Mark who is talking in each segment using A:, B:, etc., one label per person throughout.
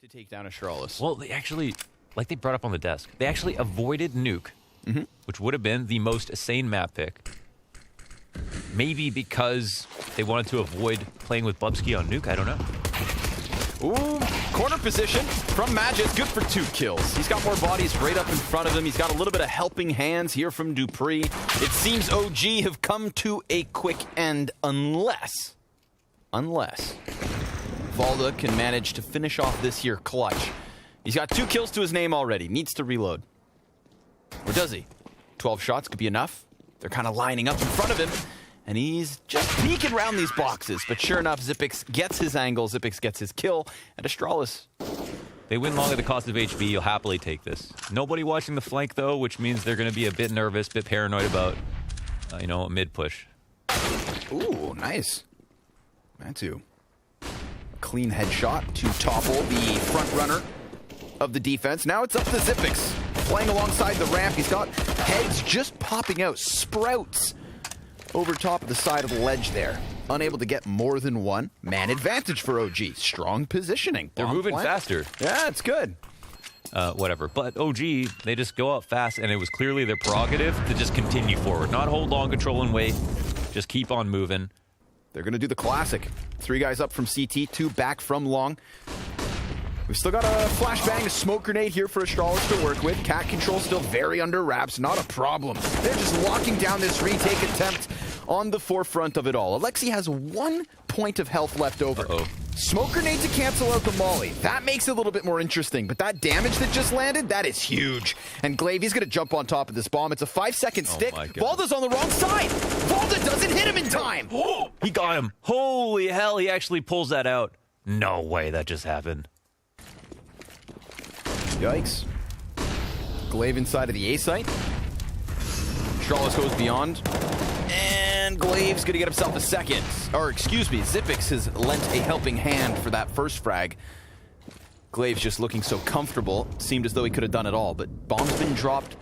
A: to take down Astralis.
B: Well, they actually, like they brought up on the desk, they actually avoided Nuke, which would have been the most sane map pick. Maybe because they wanted to avoid playing with Bubsky on Nuke, I don't know.
A: Ooh, corner position from Magic, good for 2 kills. He's got more bodies right up in front of him. He's got a little bit of helping hands here from Dupree. It seems OG have come to a quick end unless Valda can manage to finish off this here clutch. He's got 2 kills to his name already, needs to reload. Or does he? 12 shots could be enough. They're kind of lining up in front of him. And he's just peeking around these boxes. But sure enough, Xyp9x gets his angle, Xyp9x gets his kill, and Astralis.
B: They win long at the cost of HP. You'll happily take this. Nobody watching the flank, though, which means they're going to be a bit nervous, a bit paranoid about, a mid-push.
A: Ooh, nice. Mantu. Clean headshot to topple the front runner of the defense. Now it's up to Xyp9x. Playing alongside the ramp. He's got heads just popping out. Sprouts over top of the side of the ledge there. Unable to get more than one. Man advantage for OG. Strong positioning.
B: They're moving faster.
A: Yeah, it's good.
B: Whatever. But OG, they just go up fast, and it was clearly their prerogative to just continue forward. Not hold on, control, and wait. Just keep on moving.
A: They're going to do the classic. 3 guys up from CT, 2 back from long. We've still got a flashbang, a smoke grenade here for Astralis to work with. Cat control still very under wraps, not a problem. They're just locking down this retake attempt on the forefront of it all. Alexi has 1 point of health left over. Smoke grenade to cancel out the molly. That makes it a little bit more interesting, but that damage that just landed, that is huge. And Glaive, he's going to jump on top of this bomb. It's a 5-second stick. Valda's on the wrong side. Valda doesn't hit him in time.
B: He got him. Holy hell, he actually pulls that out. No way that just happened.
A: Yikes. Glaive inside of the A site. Astralis goes beyond. And Glaive's going to get himself a second. Or, excuse me, Xyp9x has lent a helping hand for that first frag. Glaive's just looking so comfortable. Seemed as though he could have done it all. But bomb's been dropped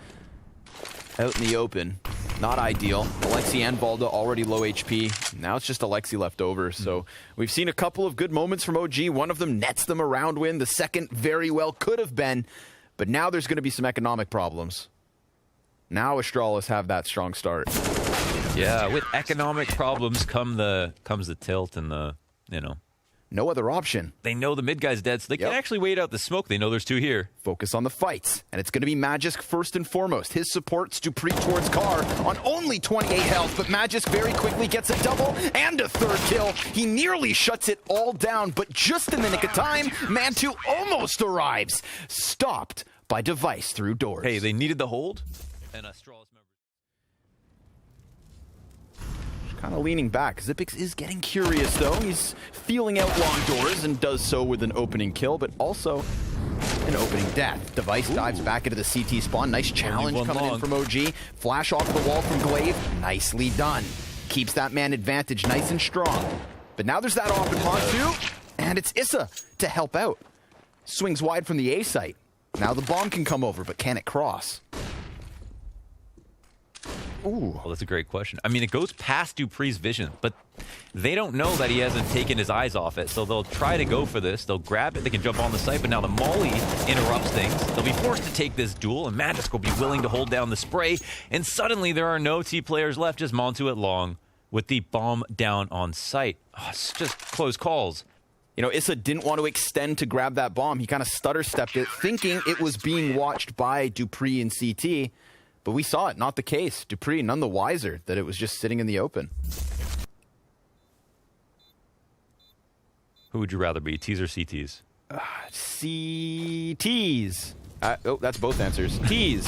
A: out in the open. Not ideal. Alexi and Valda already low HP. Now it's just Alexi left over. So we've seen a couple of good moments from OG. One of them nets them a round win. The second very well could have been. But now there's going to be some economic problems. Now Astralis have that strong start.
B: Yeah, with economic problems comes the tilt and the,
A: No other option.
B: They know the mid guy's dead, so they can actually wait out the smoke. They know there's 2 here.
A: Focus on the fights. And it's going to be Magisk first and foremost. His supports Dupree towards Carr on only 28 health, but Magisk very quickly gets a double and a 3rd kill. He nearly shuts it all down, but just in the nick of time, Mantu almost arrives. Stopped by Device through doors.
B: Hey, they needed the hold, and Astralis members
A: kind of leaning back. Xyp9x is getting curious, though. He's feeling out long doors and does so with an opening kill, but also an opening death. Device dives back into the CT spawn. Nice challenge coming in from OG. Flash off the wall from Glaive. Nicely done. Keeps that man advantage nice and strong. But now there's that off in Hawk too, and it's Issa to help out. Swings wide from the A site. Now the bomb can come over, but can it cross? Ooh.
B: Well, that's a great question. I mean, it goes past Dupree's vision, but they don't know that he hasn't taken his eyes off it, so they'll try to go for this. They'll grab it, they can jump on the site, but now the molly interrupts things. They'll be forced to take this duel, and Magisk will be willing to hold down the spray, and suddenly there are no T players left, just Montu at long with the bomb down on site. Oh, it's just close calls.
A: Issa didn't want to extend to grab that bomb. He kind of stutter-stepped it, thinking it was being watched by Dupree and CT. But we saw it, not the case. Dupree, none the wiser that it was just sitting in the open.
B: Who would you rather be, T's or CTs?
A: CTs. That's both answers. T's.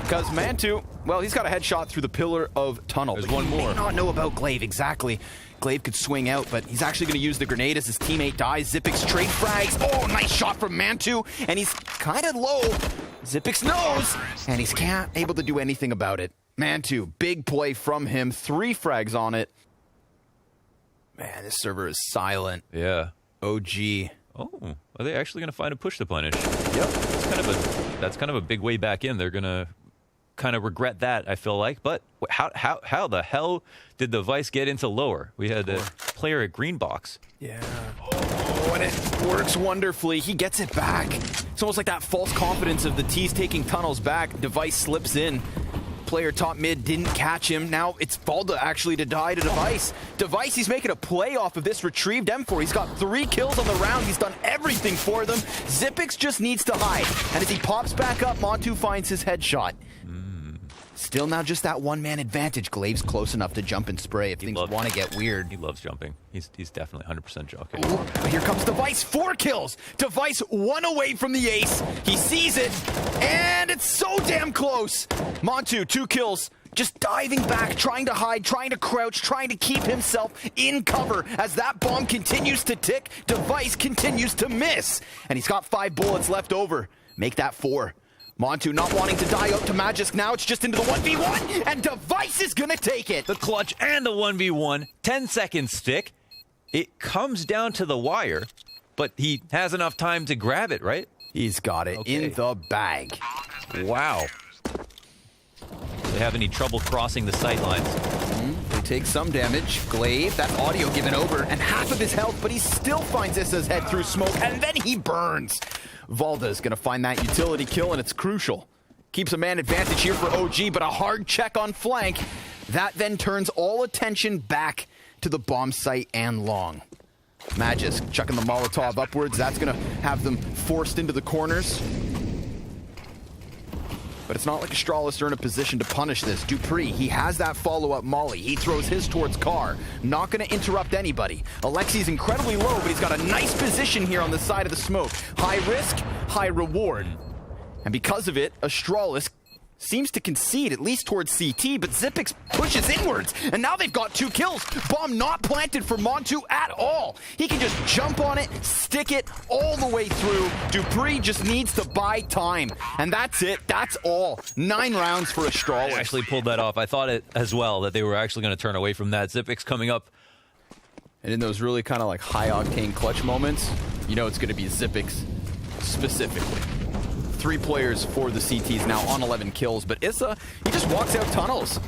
A: Because Mantu, well, he's got a headshot through the pillar of tunnel.
B: There's one more.
A: May not know about Glaive, exactly. Glaive could swing out, but he's actually going to use the grenade as his teammate dies. Xyp9x trade frags. Oh, nice shot from Mantu. And he's kind of low. Xyp9x knows, and he's can't able to do anything about it. Mantu, big play from him. 3 frags on it. Man, this server is silent.
B: Yeah.
A: OG.
B: Oh, are they actually going to find a push to punish?
A: Yep.
B: That's kind of a big way back in. They're going to kind of regret that, I feel like. But how the hell did the Vice get into lower? We had a player at green box.
A: Yeah. Oh, and it works wonderfully. He gets it back. It's almost like that false confidence of the T's taking tunnels back. Device slips in. Player top mid didn't catch him. Now it's Valda actually to die to Device. Device, he's making a play off of this retrieved M4. He's got 3 kills on the round. He's done everything for them. Xyp9x just needs to hide. And as he pops back up, Montu finds his headshot. Still now just that one-man advantage. Glaive's close enough to jump and spray if things want to get weird.
B: He loves jumping. He's definitely 100% joking.
A: Ooh, but here comes Device, 4 kills. Device 1 away from the ace. He sees it, and it's so damn close. Montu, 2 kills. Just diving back, trying to hide, trying to crouch, trying to keep himself in cover. As that bomb continues to tick, Device continues to miss. And he's got 5 bullets left over. Make that 4. Montu not wanting to die out to Magisk. Now it's just into the 1v1, and Device is gonna take it.
B: The clutch and the 1v1, 10-second stick. It comes down to the wire, but he has enough time to grab it, right?
A: He's got it in the bag.
B: Wow. Do they have any trouble crossing the sight lines?
A: They take some damage. Glaive, that audio given over, and half of his health, but he still finds Issa's head through smoke, and then he burns. Valda's gonna find that utility kill, and it's crucial. Keeps a man advantage here for OG, but a hard check on flank. That then turns all attention back to the bomb site and long. Magisk chucking the Molotov upwards. That's gonna have them forced into the corners. But it's not like Astralis are in a position to punish this. dupreeh, he has that follow-up molly. He throws his towards Car. Not going to interrupt anybody. Alexi's incredibly low, but he's got a nice position here on the side of the smoke. High risk, high reward. And because of it, Astralis seems to concede, at least towards CT, but Xyp9x pushes inwards, and now they've got 2 kills. Bomb not planted for Montu at all. He can just jump on it, stick it all the way through. dupreeh just needs to buy time, and that's it. That's all. 9 rounds for Astralis.
B: I actually pulled that off. I thought it as well, that they were actually going to turn away from that. Xyp9x coming up.
A: And in those really kind of like high-octane clutch moments, you know it's going to be Xyp9x specifically. 3 players for the CTs now on 11 kills, but Issa, he just walks out tunnels.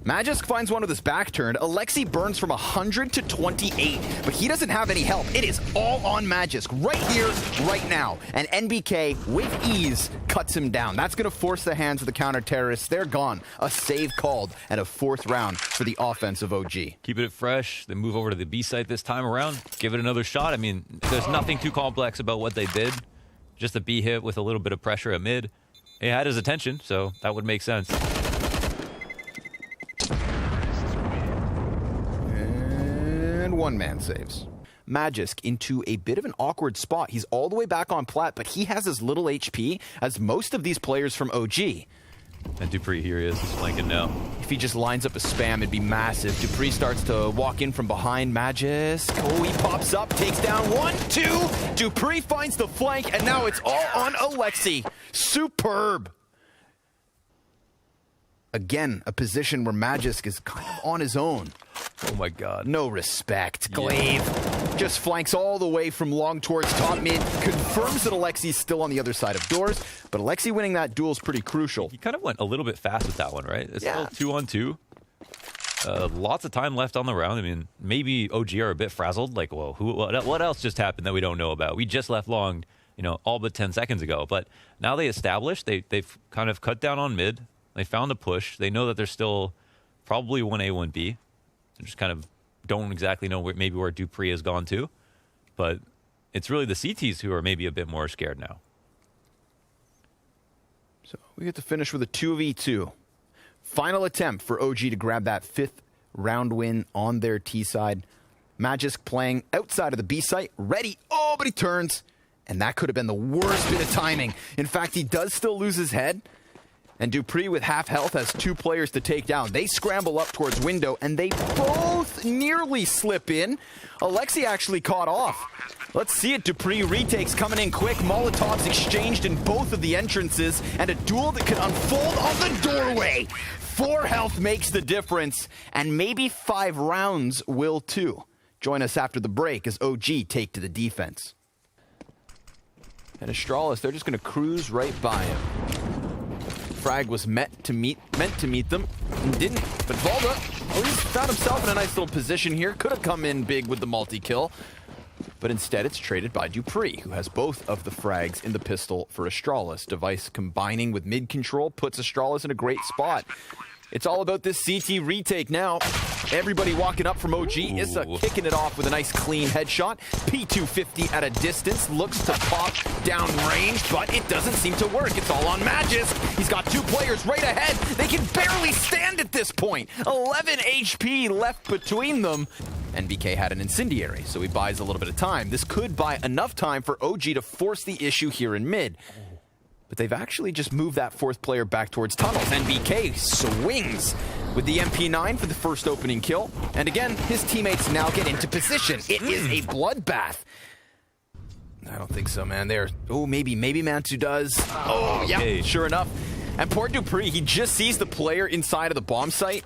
A: Magisk finds one with his back turned. Alexi burns from 100 to 28, but he doesn't have any help. It is all on Magisk right here, right now. And NBK, with ease, cuts him down. That's going to force the hands of the counter-terrorists. They're gone. A save called, and a 4th round for the offensive OG.
B: Keeping it fresh. They move over to the B site this time around. Give it another shot. I mean, there's nothing too complex about what they did. Just a B hit with a little bit of pressure at mid. It had his attention, so that would make sense.
A: And 1-man saves. Magisk into a bit of an awkward spot. He's all the way back on plat, but he has as little HP as most of these players from OG.
B: And dupreeh, here he is. He's flanking now.
A: If he just lines up a spam, it'd be massive. dupreeh starts to walk in from behind Magisk. Oh, he pops up, takes down 1, 2. dupreeh finds the flank, and now it's all on Alexi. Superb. Again, a position where Magisk is kind of on his own.
B: Oh my god.
A: No respect. Glaive just flanks all the way from long towards top mid. Confirms that Alexi's still on the other side of doors. But Alexi winning that duel is pretty crucial.
B: He kind of went a little bit fast with that one, right? It's still 2-on-2. Lots of time left on the round. I mean, maybe OG are a bit frazzled. Like, well, what else just happened that we don't know about? We just left long, you know, all but 10 seconds ago. But now they established. They've kind of cut down on mid. They found a push. They know that they're still probably 1A, 1B. They just kind of don't exactly know where dupreeh has gone to. But it's really the CTs who are maybe a bit more scared now.
A: So we get to finish with a 2v2. Final attempt for OG to grab that 5th round win on their T side. Magisk playing outside of the B site. Ready. Oh, but he turns. And that could have been the worst bit of timing. In fact, he does still lose his head. And dupreeh with half health has 2 players to take down. They scramble up towards window, and they both nearly slip in. Alexi actually caught off. Let's see it. dupreeh retakes coming in quick. Molotovs exchanged in both of the entrances, and a duel that could unfold on the doorway. 4 health makes the difference, and maybe 5 rounds will too. Join us after the break as OG take to the defense. And Astralis, they're just going to cruise right by him. Frag was meant to meet them, and didn't. But Valda, well, he's found himself in a nice little position here. Could have come in big with the multi-kill. but instead it's traded by Dupree, who has both of the frags in the pistol for Astralis. Device combining with mid control puts Astralis in a great spot. It's all about this CT retake now. Everybody walking up from OG. Issa kicking it off with a nice clean headshot. P250 at a distance. Looks to pop down range, but it doesn't seem to work. It's all on Magis. He's got two players right ahead. They can barely stand at this point. 11 HP left between them. NBK had an incendiary, so he buys a little bit of time. This could buy enough time for OG to force the issue here in mid. But they've actually just moved that fourth player back towards tunnels. NBK swings with the MP9 for the first opening kill. And again, his teammates now get into position. It is a bloodbath. I don't think so, man. Maybe Mantu does. Oh, yeah, sure enough. And poor Dupree, he just sees the player inside of the bomb site.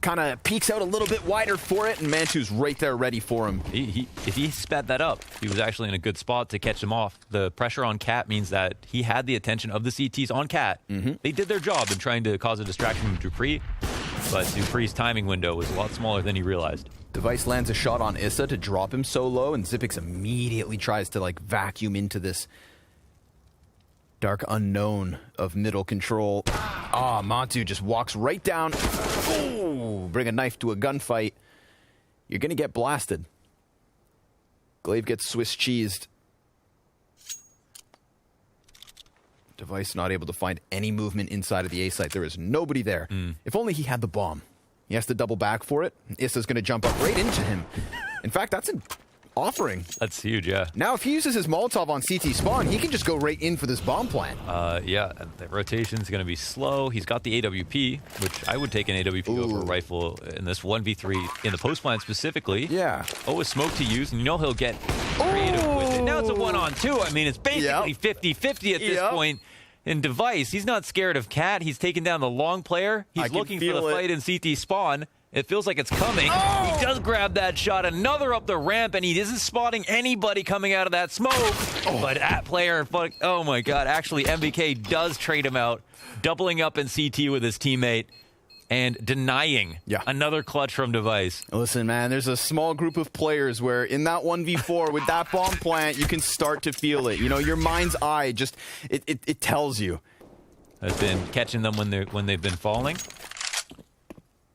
A: Kind of peeks out a little bit wider for it, and Mantu's right there ready for him.
B: If he sped that up, he was actually in a good spot to catch him off. The pressure on Cat means that he had the attention of the CTs on Cat. They did their job in trying to cause a distraction from Dupree, but Dupree's timing window was a lot smaller than he realized.
A: Device lands a shot on Issa to drop him so low, and Xyp9x immediately tries to vacuum into this dark unknown of middle control. Mantu just walks right down. Ooh, bring a knife to a gunfight. You're going to get blasted. Glaive gets Swiss cheesed. Device not able to find any movement inside of the A site. There is nobody there. If only he had the bomb. He has to double back for it. Issa's going to jump up right into him. In fact, that's an offering.
B: That's huge, yeah.
A: Now, if he uses his Molotov on CT spawn, he can just go right in for this bomb plant.
B: Yeah, the rotation's going to be slow. He's got the AWP, which I would take an AWP over a rifle in this 1v3 in the post plant specifically.
A: Yeah.
B: A smoke to use, and you know he'll get creative with it. Now it's a 1-on-2. I mean, it's basically 50-50 at this point. In Device, he's not scared of Cat. He's taking down the long player. He's looking for the fight in CT spawn. It feels like it's coming. He does grab that shot. Another up the ramp, and he isn't spotting anybody coming out of that smoke. But that player, oh my God, actually MBK does trade him out, doubling up in CT with his teammate and denying another clutch from Device.
A: Listen, man, there's a small group of players where in that 1v4 with that bomb plant, you can start to feel it. You know, your mind's eye just, it tells you.
B: I've been catching them when they've been falling.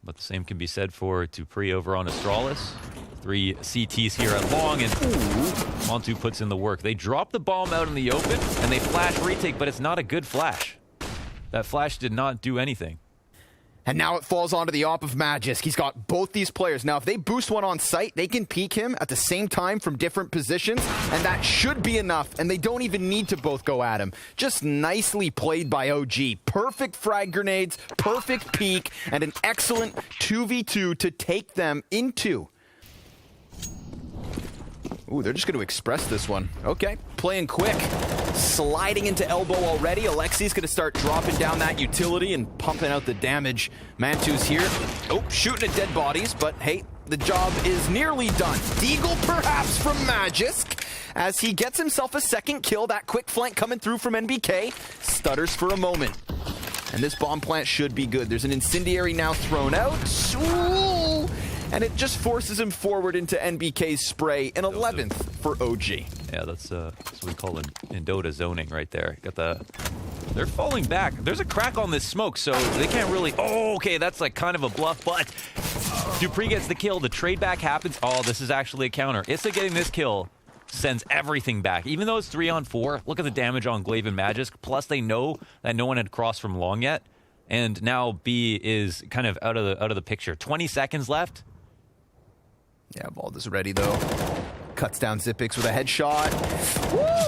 B: But the same can be said for Dupree over on Astralis. 3 CTs here at long, and Mantu puts in the work. They drop the bomb out in the open, and they flash retake, but it's not a good flash. That flash did not do anything.
A: And now it falls onto the op of Magisk. He's got both these players. Now, if they boost one on site, they can peek him at the same time from different positions, and that should be enough, and they don't even need to both go at him. Just nicely played by OG. Perfect frag grenades, perfect peek, and an excellent 2v2 to take them into. Ooh, they're just going to express this one. Okay, playing quick. Sliding into elbow already. Alexi's going to start dropping down that utility and pumping out the damage. Mantu's here. Oh, shooting at dead bodies, but hey, the job is nearly done. Deagle perhaps from Magisk as he gets himself a second kill. That quick flank coming through from NBK. Stutters for a moment. And this bomb plant should be good. There's an incendiary now thrown out. Ooh. And it just forces him forward into NBK's spray, an 11th for OG.
B: Yeah, that's what we call in Dota zoning right there. They're falling back. There's a crack on this smoke, so they can't really... Oh, okay, that's like kind of a bluff, but Dupree gets the kill. The trade back happens. Oh, this is actually a counter. Issa getting this kill sends everything back. Even though it's 3-on-4, look at the damage on Glaive and Magisk. Plus, they know that no one had crossed from long yet, and now B is kind of out of the picture. 20 seconds left.
A: Yeah, Valda's ready, though. Cuts down Xyp9x with a headshot.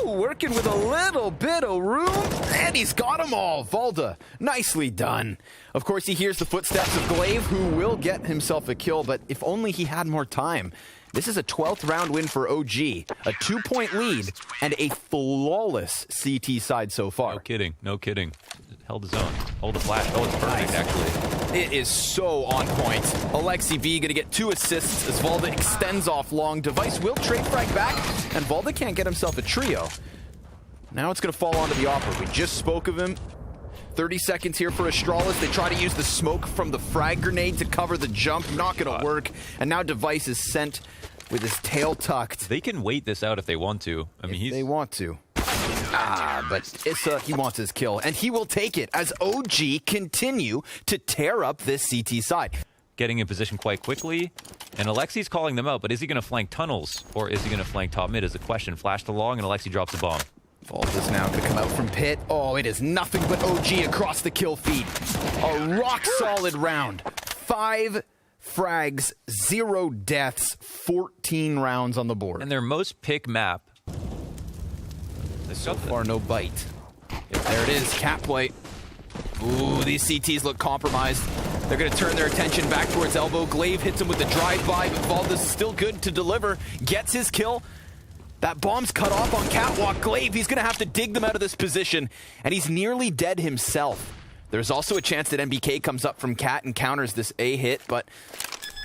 A: Woo! Working with a little bit of room. And he's got them all. Valda, nicely done. Of course, he hears the footsteps of Glaive, who will get himself a kill, but if only he had more time. This is a 12th round win for OG, a 2-point lead, and a flawless CT side so far.
B: No kidding, no kidding. Held his own. Hold the flash. Oh, it's perfect, actually.
A: It is so on point. Alexi B gonna get 2 assists as Valda extends off long. Device will trade frag back, and Valda can't get himself a trio. Now it's gonna fall onto the Opera. We just spoke of him. 30 seconds here for Astralis. They try to use the smoke from the frag grenade to cover the jump. Not gonna work. And now Device is sent with his tail tucked.
B: They can wait this out if they want to. I mean,
A: They want to. But Issa, he wants his kill, and he will take it as OG continue to tear up this CT side.
B: Getting in position quite quickly, and Alexi's calling them out, but is he going to flank tunnels, or is he going to flank top mid is the question. Flashed along, and Alexi drops a bomb.
A: Vault is now going to come out from pit. Oh, it is nothing but OG across the kill feed. A rock-solid round. 5 frags, 0 deaths, 14 rounds on the board.
B: And their most pick map.
A: So far, no bite. Yep, there it is, cat play. Ooh, these CTs look compromised. They're going to turn their attention back towards elbow. Glaive hits him with the drive-by, but Valdes is still good to deliver. Gets his kill. That bomb's cut off on catwalk. Glaive, he's going to have to dig them out of this position, and he's nearly dead himself. There's also a chance that NBK comes up from cat and counters this A hit, but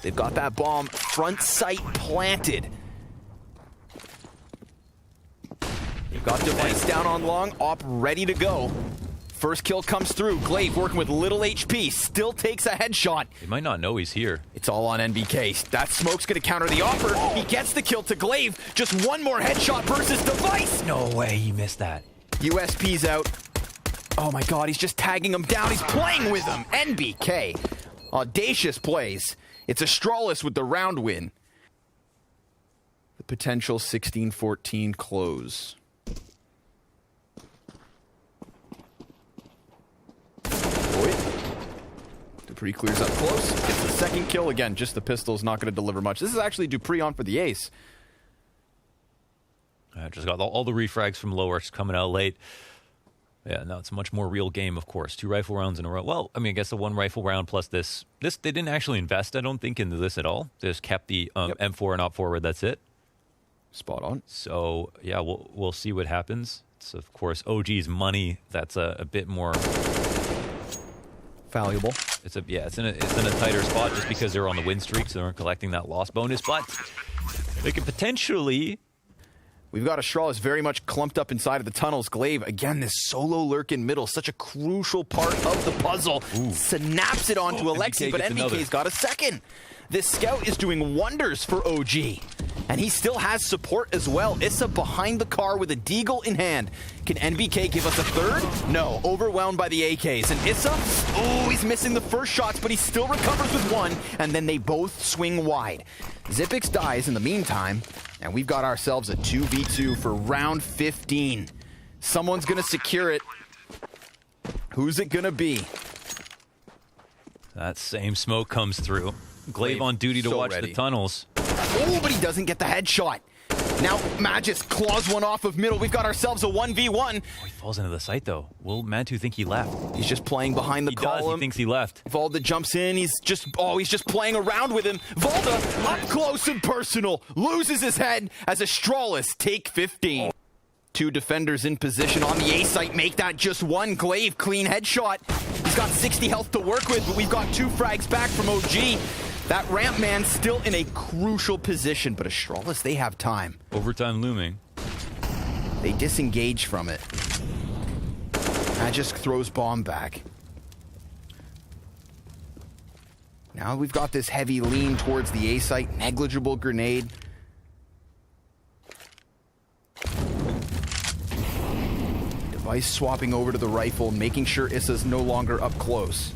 A: they've got that bomb front sight planted. They've got device down on long, op ready to go. First kill comes through. Glaive working with little HP, still takes a headshot.
B: He might not know he's here.
A: It's all on NBK. That smoke's gonna counter the offer. He gets the kill to Glaive. Just one more headshot versus device.
B: No way he missed that.
A: USP's out. Oh my god, he's just tagging him down. He's playing with him. NBK. Audacious plays. It's Astralis with the round win. The potential 16-14 close. Dupree clears up close, gets the second kill. Again, just the pistol's not going to deliver much. This is actually Dupree on for the ace.
B: I just got all the refrags from Lower's coming out late. Yeah, now it's a much more real game, of course. 2 rifle rounds in a row. Well, I mean, I guess the 1 rifle round plus this. They didn't actually invest, I don't think, into this at all. They just kept the M4 and op forward, that's it.
A: Spot on.
B: So, yeah, we'll see what happens. It's, of course, OG's money. That's a bit more
A: valuable.
B: It's in a tighter spot just because they're on the win streak, so they're collecting that loss bonus. But they could potentially.
A: We've got Astralis very much clumped up inside of the tunnels. Glaive, again, this solo lurk in middle, such a crucial part of the puzzle.
B: Ooh.
A: Snaps it onto Alexi, but NBK's got a second. This scout is doing wonders for OG. And he still has support as well. Issa behind the car with a deagle in hand. Can NBK give us a third? No, overwhelmed by the AKs. And Issa, oh, he's missing the first shots, but he still recovers with one, and then they both swing wide. Xyp9x dies in the meantime, and we've got ourselves a 2v2 for round 15. Someone's gonna secure it. Who's it gonna be?
B: That same smoke comes through. Glaive on duty to watch the tunnels.
A: Oh, but he doesn't get the headshot. Now, Magis claws one off of middle. We've got ourselves a 1v1.
B: Oh, he falls into the site, though. Will Mantu think he left?
A: He's just playing behind the column.
B: He thinks he left.
A: Valda jumps in. He's just playing around with him. Valda, up close and personal, loses his head as Astralis take 15. 2 defenders in position on the A site. Make that just one. Glaive, clean headshot. He's got 60 health to work with, but we've got 2 frags back from OG. That ramp man still in a crucial position, but Astralis, they have time.
B: Overtime looming.
A: They disengage from it. Magisk throws bomb back. Now we've got this heavy lean towards the A site. Negligible grenade. Device swapping over to the rifle, making sure Issa's no longer up close.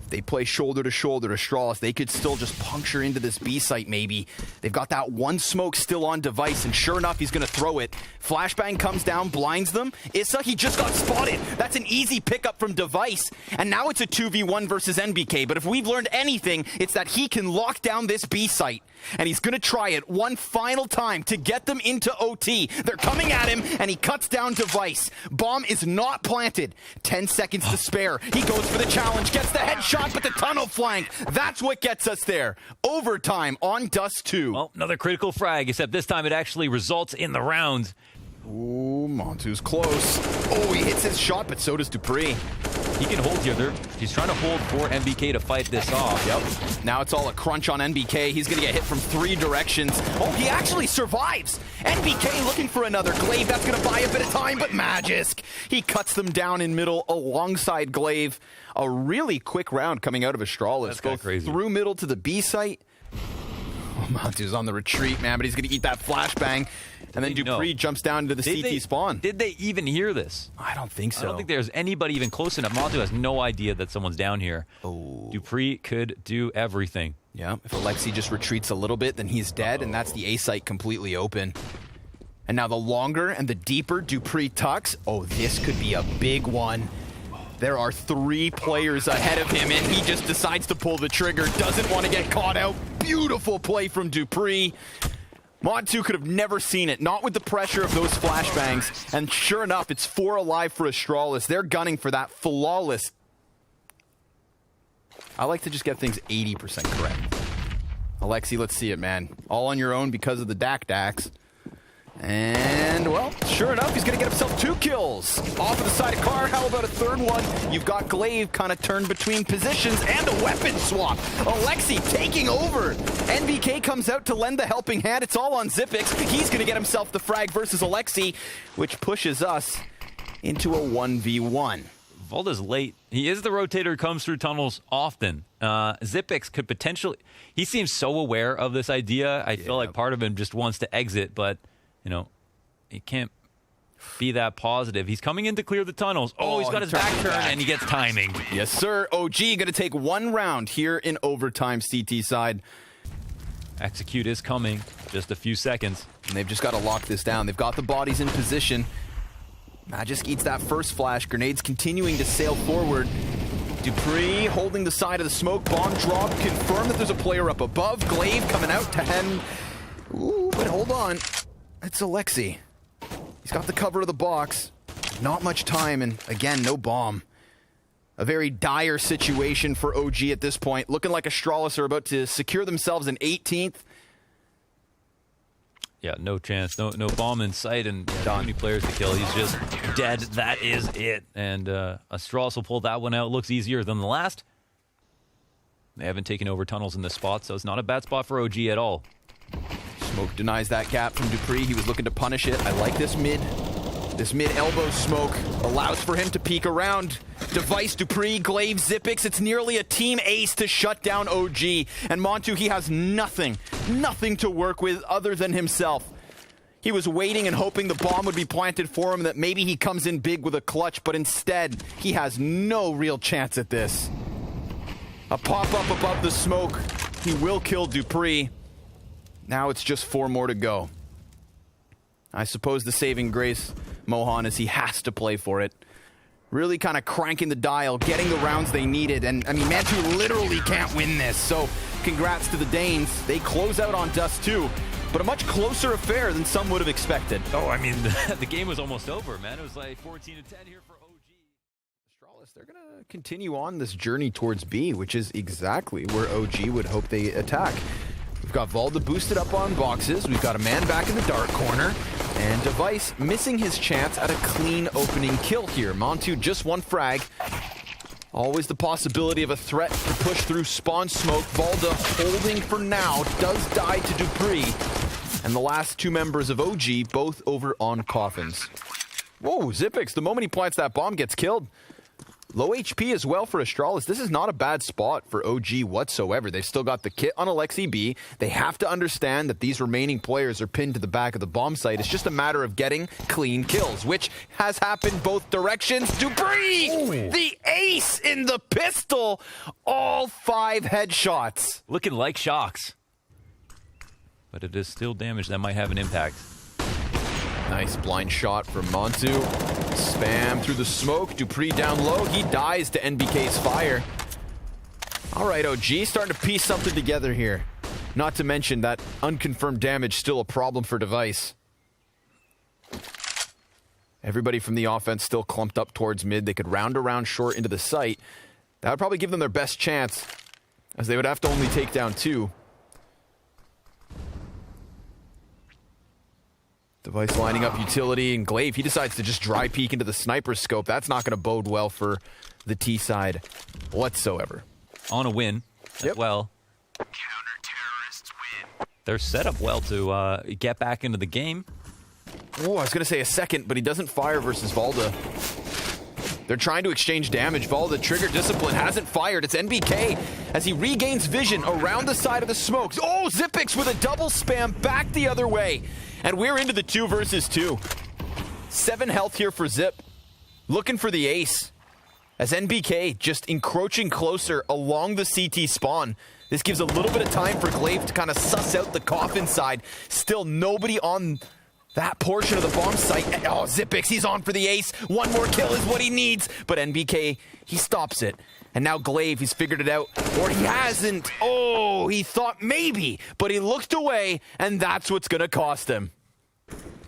A: They play shoulder to shoulder to Astralis. They could still just puncture into this B site maybe. They've got that one smoke still on device, and sure enough, he's going to throw it. Flashbang comes down, blinds them. Issa, he just got spotted. That's an easy pickup from device. And now it's a 2v1 versus NBK. But if we've learned anything, it's that he can lock down this B site. And he's going to try it one final time to get them into OT. They're coming at him, and he cuts down device. Bomb is not planted. 10 seconds to spare. He goes for the challenge, gets the headshot, but the tunnel flank. That's what gets us there. Overtime on Dust 2.
B: Well, another critical frag, except this time it actually results in the round.
A: Ooh, Montu's close. Oh, he hits his shot, but so does Dupree.
B: He can hold here. He's trying to hold for NBK to fight this off.
A: Yep. Now it's all a crunch on NBK. He's going to get hit from 3 directions. Oh, he actually survives. NBK looking for another Glaive. That's going to buy a bit of time, but Magisk, he cuts them down in middle alongside Glaive. A really quick round coming out of Astralis.
B: That's kind of crazy.
A: Through middle to the B site. Montu's on the retreat, man, but he's going to eat that flashbang. And then Dupree jumps down into the CT spawn.
B: Did they even hear this?
A: I don't think so.
B: I don't think there's anybody even close enough. Montu has no idea that someone's down here.
A: Oh.
B: Dupree could do everything.
A: Yeah, if Alexi just retreats a little bit, then he's dead, and that's the A site completely open. And now the longer and the deeper Dupree tucks. Oh, this could be a big one. There are 3 players ahead of him, and he just decides to pull the trigger. Doesn't want to get caught out. Beautiful play from Dupree. Montu could have never seen it, not with the pressure of those flashbangs. And sure enough, it's 4 alive for Astralis. They're gunning for that flawless. I like to just get things 80% correct. Alexi, let's see it, man. All on your own because of the Dak-Daks. And, well, sure enough, he's going to get himself 2 kills. Off of the side of car, how about a 3rd one? You've got Glaive kind of turned between positions and a weapon swap. Alexi taking over. NBK comes out to lend the helping hand. It's all on Xyp9x. He's going to get himself the frag versus Alexi, which pushes us into a 1v1.
B: Volda's late. He is the rotator who comes through tunnels often. Xyp9x could potentially... He seems so aware of this idea. I feel like part of him just wants to exit, but... You know, he can't be that positive. He's coming in to clear the tunnels. Oh, he's got his back turned, and he gets timing.
A: Yes, sir. OG going to take 1 round here in overtime, CT side.
B: Execute is coming. Just a few seconds.
A: And they've just got to lock this down. They've got the bodies in position. Magisk eats that first flash. Grenades continuing to sail forward. Dupree holding the side of the smoke. Bomb drop. Confirm that there's a player up above. Glaive coming out to end. Ooh, but hold on. It's Alexi. He's got the cover of the box. Not much time, and again, no bomb. A very dire situation for OG at this point. Looking like Astralis are about to secure themselves an 18th.
B: Yeah, no chance. No bomb in sight, and too many players to kill. He's just dead. That is it. And Astralis will pull that one out. Looks easier than the last. They haven't taken over tunnels in this spot, so it's not a bad spot for OG at all.
A: Smoke denies that gap from Dupree. He was looking to punish it. I like this mid. This mid elbow smoke allows for him to peek around. Device, Dupree, Glaive, Xyp9x. It's nearly a team ace to shut down OG. And Montu, he has nothing to work with other than himself. He was waiting and hoping the bomb would be planted for him, that maybe he comes in big with a clutch, but instead, he has no real chance at this. A pop-up above the smoke. He will kill Dupree. Now it's just 4 more to go. I suppose the saving grace, Mohan, is he has to play for it. Really kind of cranking the dial, getting the rounds they needed. And, I mean, Mantu literally can't win this. So, congrats to the Danes. They close out on Dust 2, but a much closer affair than some would have expected.
B: Oh, I mean, the game was almost over, man. It was like 14-10 here for OG.
A: Astralis, they're going to continue on this journey towards B, which is exactly where OG would hope they attack. We've got Volda boosted up on boxes. We've got a man back in the dark corner. And Device missing his chance at a clean opening kill here. Montu just 1 frag. Always the possibility of a threat to push through spawn smoke. Volda holding for now. Does die to Dupree. And the last 2 members of OG both over on coffins. Whoa, Xyp9x, the moment he plants that bomb, gets killed. Low HP as well for Astralis. This is not a bad spot for OG whatsoever. They've still got the kit on Alexi B. They have to understand that these remaining players are pinned to the back of the bomb site. It's just a matter of getting clean kills, which has happened both directions. Dupree, the ace in the pistol. All 5 headshots.
B: Looking like shocks. But it is still damage that might have an impact.
A: Nice blind shot from Montu. Spam through the smoke. Dupree down low. He dies to NBK's fire. All right, OG starting to piece something together here. Not to mention that unconfirmed damage still a problem for Device. Everybody from the offense still clumped up towards mid. They could round around short into the site. That would probably give them their best chance, as they would have to only take down 2. Device lining up utility, and Glaive, he decides to just dry peek into the sniper scope. That's not going to bode well for the T side whatsoever.
B: On a win as well.
C: Counter-terrorists win.
B: They're set up well to get back into the game.
A: Oh, I was going to say a second, but he doesn't fire versus Volda. They're trying to exchange damage. Valda, trigger discipline, hasn't fired. It's NBK as he regains vision around the side of the smokes. Oh, Zipix with a double spam back the other way. And we're into the 2 versus 2. 7 health here for Zip. Looking for the ace. As NBK just encroaching closer along the CT spawn. This gives a little bit of time for Glaive to kind of suss out the coffin side. Still nobody on that portion of the bomb site. Oh, Zipix, he's on for the ace. One more kill is what he needs. But NBK, he stops it. And now Glaive, he's figured it out. Or he hasn't. Oh, he thought maybe. But he looked away, and that's what's going to cost him.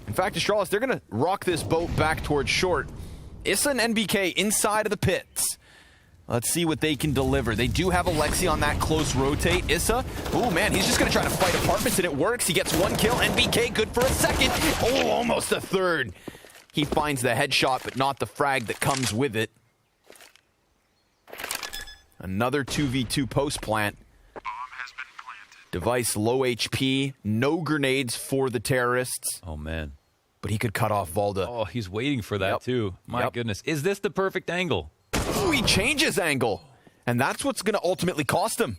A: In fact, Astralis, they're going to rock this boat back towards short. Issa and NBK inside of the pits. Let's see what they can deliver. They do have Alexi on that close rotate. Issa, oh man, he's just gonna try to fight apartments and it works. He gets 1 kill. NBK good for a second. Oh, almost a third. He finds the headshot, but not the frag that comes with it. Another 2v2 post plant.
C: Bomb has been planted.
A: Device low HP, no grenades for the terrorists.
B: Oh, man.
A: But he could cut off Valda.
B: Oh, he's waiting for that,
A: Yep.
B: too. My
A: Yep.
B: goodness. Is this the perfect angle?
A: Ooh, he changes angle. And that's what's going to ultimately cost him.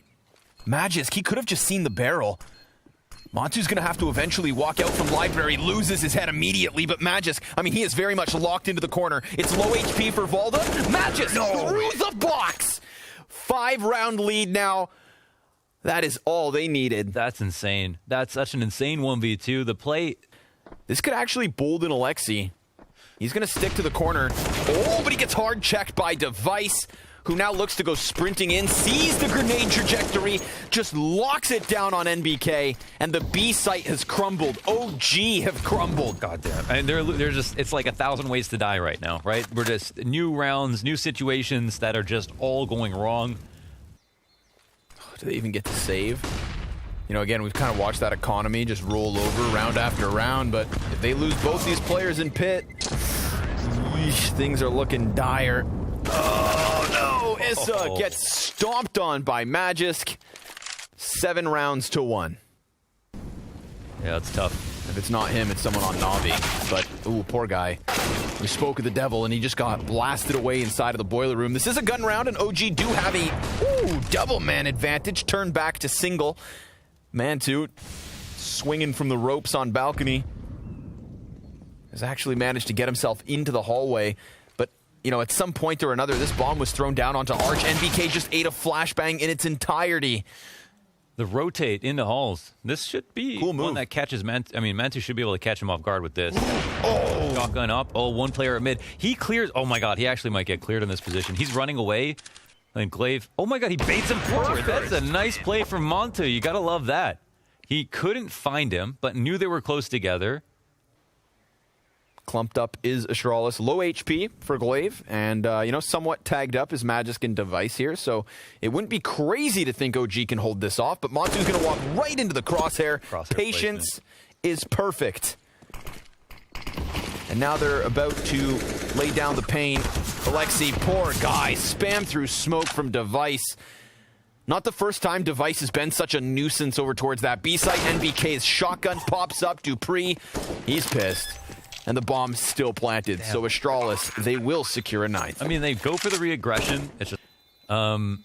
A: Magisk, he could have just seen the barrel. Montu's going to have to eventually walk out from library, loses his head immediately, but Magisk, I mean, he is very much locked into the corner. It's low HP for Valda. Magisk through the box. 5-round lead now. That is all they needed.
B: That's insane. That's such an insane 1v2. The play...
A: This could actually bolden Alexi. He's going to stick to the corner. Oh, but he gets hard checked by Device, who now looks to go sprinting in, sees the grenade trajectory, just locks it down on NBK, and the B site has crumbled. OG have crumbled.
B: God damn. And they're just, it's like 1,000 ways to die right now, right? We're just new rounds, new situations that are just all going wrong.
A: Do they even get to save? You know, again, we've kind of watched that economy just roll over round after round, but if they lose both these players in pit, yeesh, things are looking dire. Oh, no! Issa gets stomped on by Magisk. 7 rounds to 1.
B: Yeah, it's tough.
A: If it's not him, it's someone on Navi. But, ooh, poor guy. We spoke of the devil, and he just got blasted away inside of the boiler room. This is a gun round, and OG do have a, double man advantage. Turn back to single. Mantoot, swinging from the ropes on balcony, has actually managed to get himself into the hallway. But, you know, at some point or another, this bomb was thrown down onto Arch. NBK just ate a flashbang in its entirety.
B: The rotate into halls. This should be
A: Cool move.
B: one that catches Mantu. I mean, Mantu should be able to catch him off guard with this. Oh! Shotgun up. Oh, one player at mid. He clears. Oh, my God. He actually might get cleared in this position. He's running away. And Glaive, oh my God, he baits him forward. That's a nice play from Montu. You gotta love that. He couldn't find him, but knew they were close together.
A: Clumped up is Astralis. Low HP for Glaive, and, you know, somewhat tagged up is Magisk and Device here, so it wouldn't be crazy to think OG can hold this off, but Montu's going to walk right into the crosshair. Patience is perfect. And now they're about to lay down the pain. Alexi, poor guy, spam through smoke from Device. Not the first time Device has been such a nuisance over towards that B site. NBK's shotgun pops up. Dupree, he's pissed. And the bomb's still planted. Damn. So Astralis, they will secure a 9th.
B: I mean, they go for the re-aggression. It's just, I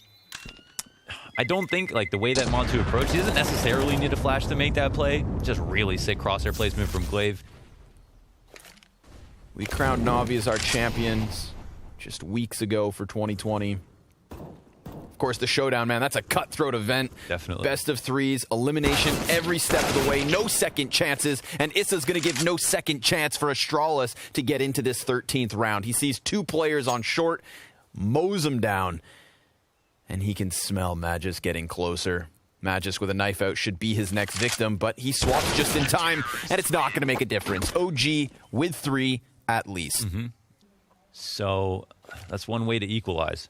B: don't think, like, the way that Montu approached, he doesn't necessarily need a flash to make that play. Just really sick crosshair placement from Glaive.
A: We crowned Navi as our champions just weeks ago for 2020. Of course, the showdown, man, that's a cutthroat event.
B: Definitely.
A: Best of 3s, elimination every step of the way, no second chances, and Issa's going to give no second chance for Astralis to get into this 13th round. He sees 2 players on short, mows them down, and he can smell Magisk getting closer. Magisk with a knife out should be his next victim, but he swaps just in time, and it's not going to make a difference. OG with 3 at least.
B: So that's one way to equalize.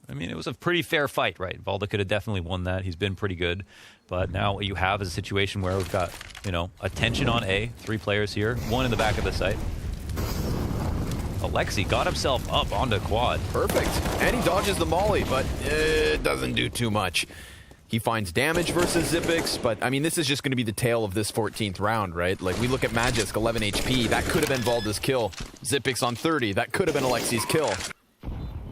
B: I mean, it was a pretty fair fight, right? Valda could have definitely won that. He's been pretty good. But now what you have is a situation where we've got, you know, attention on A, 3 players here, 1 in the back of the site. Alexi got himself up onto quad.
A: Perfect. And he dodges the molly, but it doesn't do too much. He finds damage versus Xipix, but I mean, this is just going to be the tale of this 14th round, right? Like, we look at Magisk, 11 HP. That could have been Valda's kill. Xipix on 30. That could have been Alexi's kill.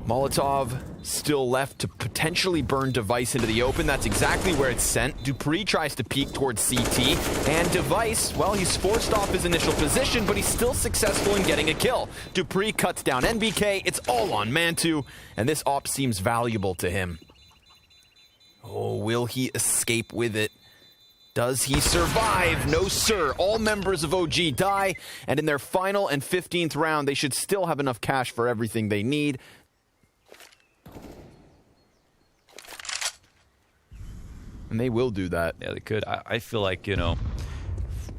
A: Molotov still left to potentially burn Device into the open. That's exactly where it's sent. Dupree tries to peek towards CT, and Device, well, he's forced off his initial position, but he's still successful in getting a kill. Dupree cuts down NBK. It's all on Mantu, and this op seems valuable to him. Oh, will he escape with it? Does he survive? No, sir. All members of OG die, and in their final and 15th round, they should still have enough cash for everything they need. And they will do that.
B: Yeah, they could. I feel like, you know,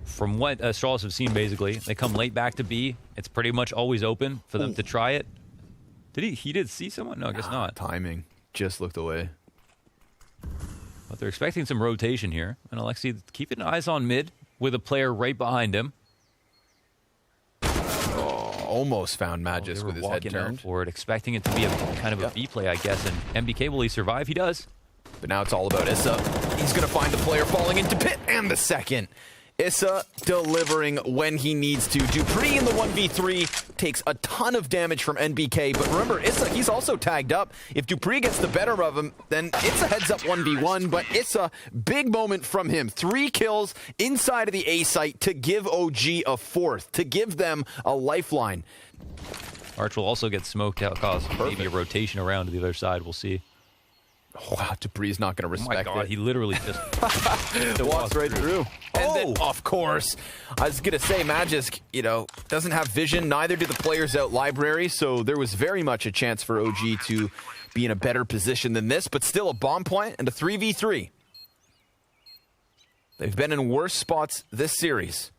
B: from what Astralis have seen, basically, they come late back to B. It's pretty much always open for them to try it. Did he did see someone? No, I guess not.
A: Timing. Just looked away.
B: But they're expecting some rotation here. And Alexi keeping eyes on mid with a player right behind him.
A: Oh, almost found Magisk with his head turned.
B: For it, expecting it to be a kind of a B play, I guess. And MBK, will he survive? He does.
A: But now it's all about Issa. He's going to find the player falling into pit, and the second. Issa delivering when he needs to. Dupree in the 1v3 takes a ton of damage from NBK, but remember, Issa, he's also tagged up. If Dupree gets the better of him, then it's a heads-up 1v1, but Issa, big moment from him. 3 kills inside of the A site to give OG a 4th, to give them a lifeline.
B: Arch will also get smoked out, cause maybe a rotation around to the other side. We'll see.
A: Wow, Dupree's not going to respect
B: Oh my God,
A: it.
B: he literally just
A: walks right through. And then, of course, I was going to say, Magisk, you know, doesn't have vision. Neither do the players out library, so there was very much a chance for OG to be in a better position than this, but still a bomb plant and a 3v3. They've been in worse spots this series.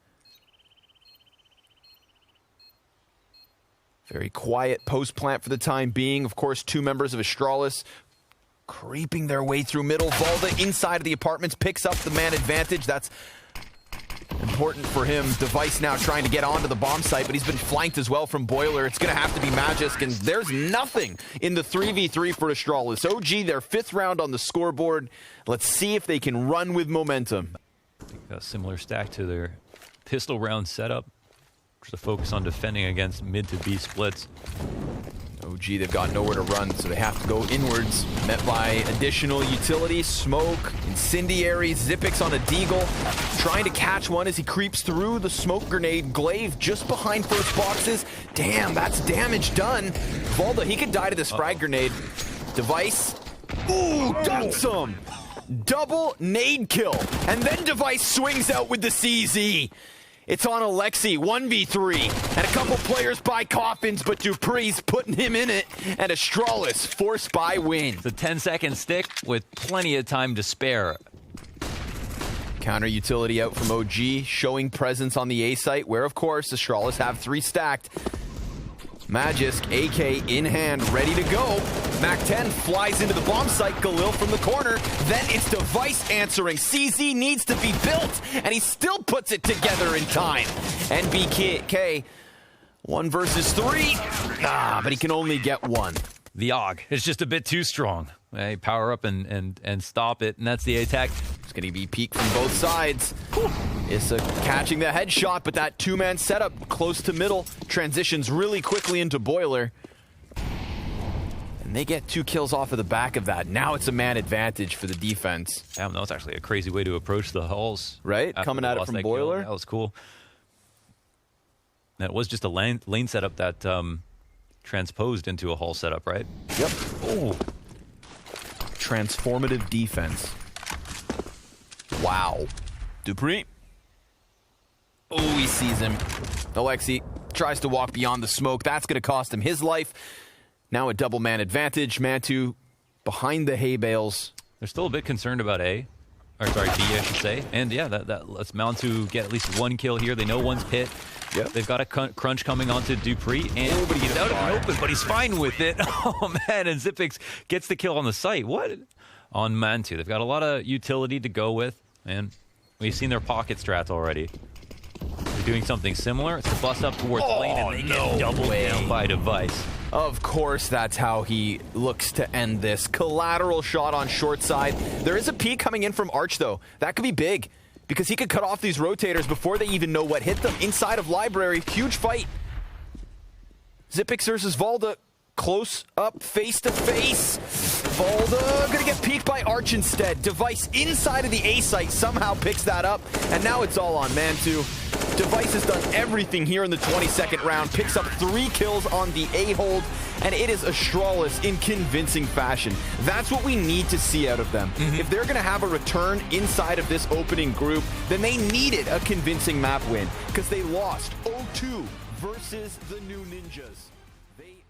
A: Very quiet post plant for the time being. Of course, 2 members of Astralis creeping their way through middle. Valda inside of the apartments picks up the man advantage. That's important for him. Device now trying to get onto the bomb site, but he's been flanked as well from Boiler. It's going to have to be Magisk, and there's nothing in the 3v3 for Astralis. OG, their 5th round on the scoreboard. Let's see if they can run with momentum.
B: a similar stack to their pistol round setup. Just a focus on defending against mid to B splits.
A: OG, they've got nowhere to run, so they have to go inwards. Met by additional utility, smoke, incendiary, Xipix on a deagle. Trying to catch one as he creeps through the smoke grenade. Glaive just behind first boxes. Damn, that's damage done. Valda, he could die to this frag grenade. Device. Ooh, dunks him. Double nade kill. And then Device swings out with the CZ. It's on Alexi, 1v3, and a couple players buy coffins, but Dupree's putting him in it, and Astralis forced by win.
B: It's a 10-second stick with plenty of time to spare.
A: Counter utility out from OG, showing presence on the A site, where, of course, Astralis have 3 stacked. Magisk, AK in hand, ready to go. Mac-10 flies into the bomb site. Galil from the corner. Then it's Device answering. CZ needs to be built, and he still puts it together in time. NBK, 1 versus 3. But he can only get 1.
B: The AUG is just a bit too strong. Hey, power up and stop it, and that's the attack.
A: It's going to be peak from both sides. Issa catching the headshot, but that 2-man setup close to middle transitions really quickly into Boiler. And they get 2 kills off of the back of that. Now it's a man advantage for the defense.
B: Damn, that was actually a crazy way to approach the halls.
A: Right? Coming at it from Boiler.
B: That was cool. That was just a lane setup that transposed into a hall setup, right?
A: Yep. Oh. Transformative defense. Wow. Dupree. Oh, he sees him. Alexi tries to walk beyond the smoke. That's going to cost him his life. Now a double man advantage. Mantu behind the hay bales.
B: They're still a bit concerned about A. Or sorry, B, I should say. And yeah, that lets Mantu get at least 1 kill here. They know one's pit.
A: Yep.
B: They've got a crunch coming onto Dupree, and but he's out in the open, but he's fine with it. Oh man, and Xipix gets the kill on the site. What? On Mantu. They've got a lot of utility to go with, and we've seen their pocket strats already. They're doing something similar. It's to bust up towards lane, and they get doubled down by Device.
A: Of course, that's how he looks to end this. Collateral shot on short side. There is a peek coming in from Arch, though. That could be big, because he could cut off these rotators before they even know what hit them. Inside of Library, huge fight. Xyp9x versus Valda. Close up, face to face. Valda gonna get peeked by Arch instead. Device inside of the A site somehow picks that up, and now it's all on Mantu. Device has done everything here in the 22nd round, picks up 3 kills on the A hold, and it is Astralis in convincing fashion. That's what we need to see out of them. If they're gonna have a return inside of this opening group, then they needed a convincing map win, because they lost 0-2 versus the new Ninjas. They